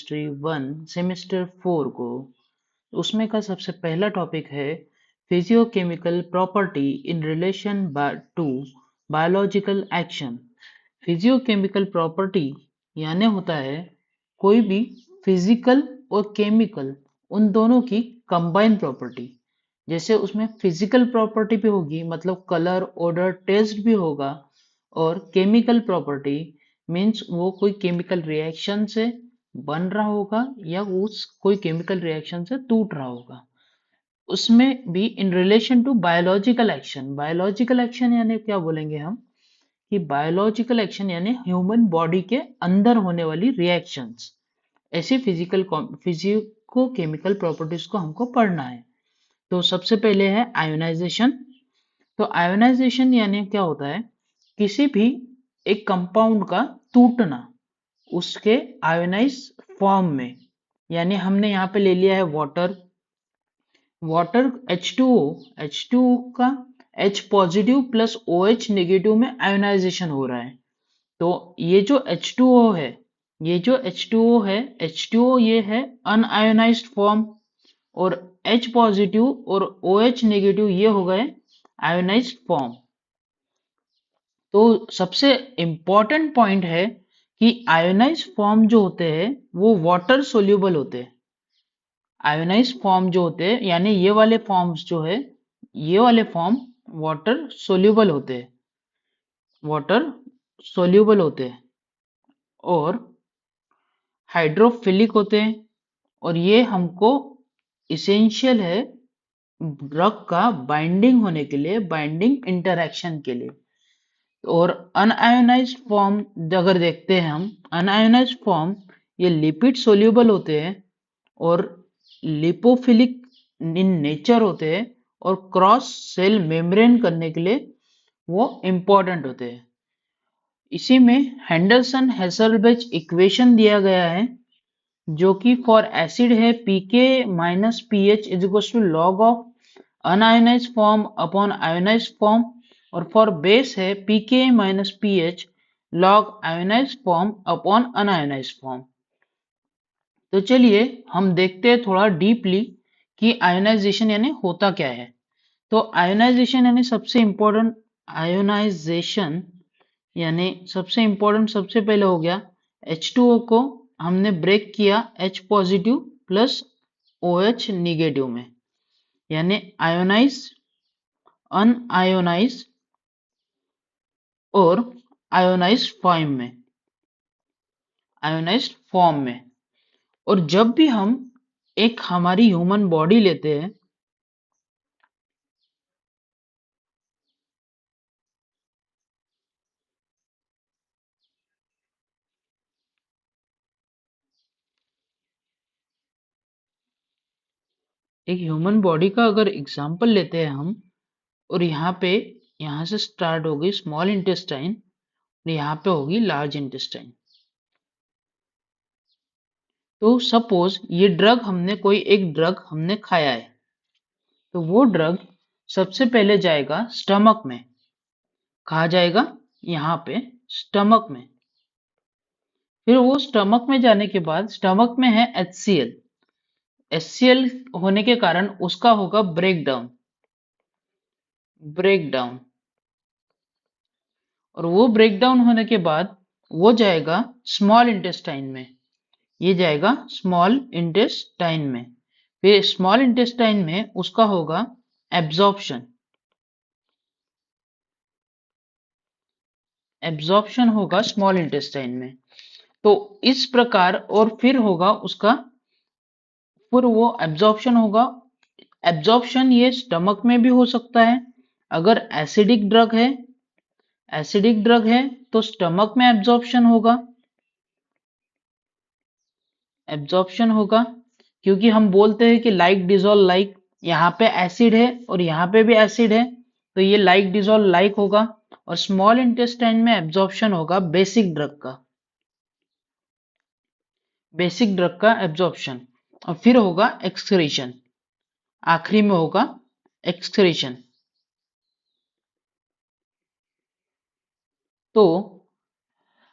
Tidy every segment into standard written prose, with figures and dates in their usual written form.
Chemistry 1 semester 4 को उसमें का सबसे पहला टॉपिक है physicochemical property in relation to biological action. Physicochemical property यानी होता है कोई भी फिजिकल और केमिकल उन दोनों की कंबाइन प्रॉपर्टी। जैसे उसमें फिजिकल प्रॉपर्टी भी होगी, मतलब कलर ऑर्डर टेस्ट भी होगा, और केमिकल प्रॉपर्टी मीन्स वो कोई केमिकल रिएक्शन से बन रहा होगा या उस कोई केमिकल रिएक्शन से टूट रहा होगा। उसमें भी in relation to biological action. Biological action यानी क्या बोलेंगे हम कि बायोलॉजिकल एक्शन यानी ह्यूमन बॉडी के अंदर होने वाली रिएक्शंस। ऐसी फिजिको केमिकल प्रॉपर्टीज को हमको पढ़ना है। तो सबसे पहले है आयोनाइजेशन। तो आयोनाइजेशन यानी क्या होता है, किसी भी एक कंपाउंड का टूटना उसके आयोनाइज फॉर्म में। यानी हमने यहाँ पे ले लिया है वाटर। वाटर H2O का H positive plus OH negative में आयोनाइजेशन हो रहा है। तो ये जो H2O है, H2O ये है अनआयोनाइज्ड फॉर्म, और H पॉजिटिव और OH नेगेटिव ये हो गए आयोनाइज्ड फॉर्म। तो सबसे इंपॉर्टेंट पॉइंट है कि आयोनाइज्ड फॉर्म जो होते हैं वो वाटर सोल्यूबल होते हैं। आयोनाइज्ड फॉर्म जो होते हैं यानी ये वाले फॉर्म्स जो है, ये वाले फॉर्म वाटर सोल्यूबल होते हैं, वाटर सोल्यूबल होते हैं और हाइड्रोफिलिक होते हैं। और ये हमको इसेंशियल है ड्रग का बाइंडिंग होने के लिए, बाइंडिंग इंटरैक्शन के लिए। और अनआयोनाइज्ड फॉर्म अगर देखते हैं हम, अनआयोनाइज्ड फॉर्म ये लिपिड सोल्यूबल होते हैं और लिपोफिलिक इन नेचर होते हैं और क्रॉस सेल मेम्ब्रेन करने के लिए वो इंपॉर्टेंट होते हैं। इसी में हेंडरसन हेसलबेच इक्वेशन दिया गया है जो कि फॉर एसिड है pK minus pH is equal to log of unionized form upon ionized form, और फॉर बेस है pK minus pH log ionized form upon unionized form. तो चलिए हम देखते हैं थोड़ा डीपली कि आयोनाइजेशन यानी होता क्या है। तो आयोनाइजेशन यानी सबसे इंपॉर्टेंट सबसे पहले हो गया H2O को हमने ब्रेक किया H positive plus OH negative में, यानी आयोनाइज, अनआयोनाइज और आयोनाइज्ड फॉर्म में। और जब भी हम एक हमारी ह्यूमन बॉडी लेते हैं, एक ह्यूमन बॉडी का अगर एग्जाम्पल लेते हैं हम, और यहाँ से स्टार्ट होगी स्मॉल इंटेस्टाइन और यहाँ पे होगी लार्ज इंटेस्टाइन। तो सपोज ये कोई एक ड्रग हमने खाया है, तो वो ड्रग सबसे पहले जाएगा स्टमक में। कहा जाएगा? यहाँ पे स्टमक में। फिर वो स्टमक में जाने के बाद स्टमक में है HCl। HCl होने के कारण उसका होगा ब्रेकडाउन, और वो ब्रेकडाउन होने के बाद वो जाएगा स्मॉल इंटेस्टाइन में। ये जाएगा स्मॉल इंटेस्टाइन में। फिर स्मॉल इंटेस्टाइन में उसका होगा एब्जॉर्प्शन होगा स्मॉल इंटेस्टाइन में। तो इस प्रकार, और फिर होगा उसका, फिर वो एब्जॉर्प्शन होगा। एब्जॉर्प्शन ये स्टमक में भी हो सकता है। अगर एसिडिक ड्रग है तो स्टमक में एब्जॉर्प्शन होगा, क्योंकि हम बोलते हैं कि लाइक डिजोल्व लाइक। यहाँ पे एसिड है और यहाँ पे भी एसिड है, तो ये लाइक डिजोल्व लाइक होगा। और स्मॉल इंटेस्टाइन में एब्जॉर्प्शन होगा बेसिक ड्रग का एब्जॉर्प्शन। और फिर होगा एक्सक्रीशन, आखिरी में होगा एक्सक्रीशन। तो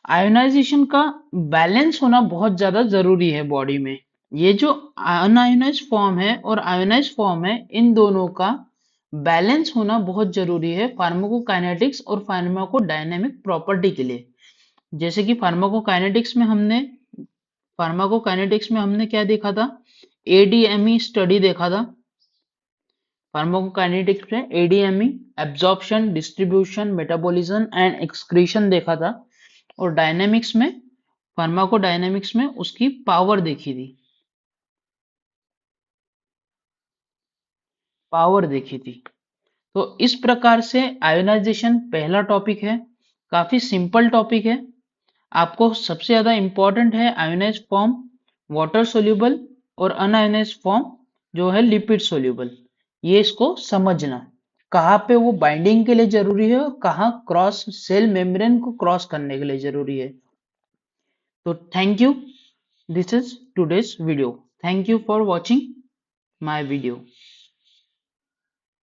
आयोनाइजेशन का बैलेंस होना बहुत ज्यादा जरूरी है बॉडी में। ये जो अनआयोनाइज फॉर्म है और आयोनाइज फॉर्म है, इन दोनों का बैलेंस होना बहुत जरूरी है फार्माकोकाइनेटिक्स और फार्माकोडायनेमिक प्रॉपर्टी के लिए। जैसे कि फार्माकोकाइनेटिक्स में हमने क्या देखा था? एडीएमई स्टडी देखा था। फार्माकोकाइनेटिक्स में ADME, absorption, distribution, metabolism and excretion देखा था। और डायनेमिक्स में, फार्माकोडायनेमिक्स में उसकी पावर देखी थी। तो इस प्रकार से आयोनाइजेशन पहला टॉपिक है। काफी सिंपल टॉपिक है। आपको सबसे ज्यादा इंपॉर्टेंट है आयोनाइज फॉर्म, वाटर सोल्यूबल, और अनआयोनाइज फॉर्म जो है लिपिड सोल्यूबल। ये इसको समझना, कहाँ पे वो बाइंडिंग के लिए जरूरी है और कहाँ क्रॉस सेल मेम्ब्रेन को क्रॉस करने के लिए जरूरी है। तो thank you, this is today's video. Thank you for watching my video.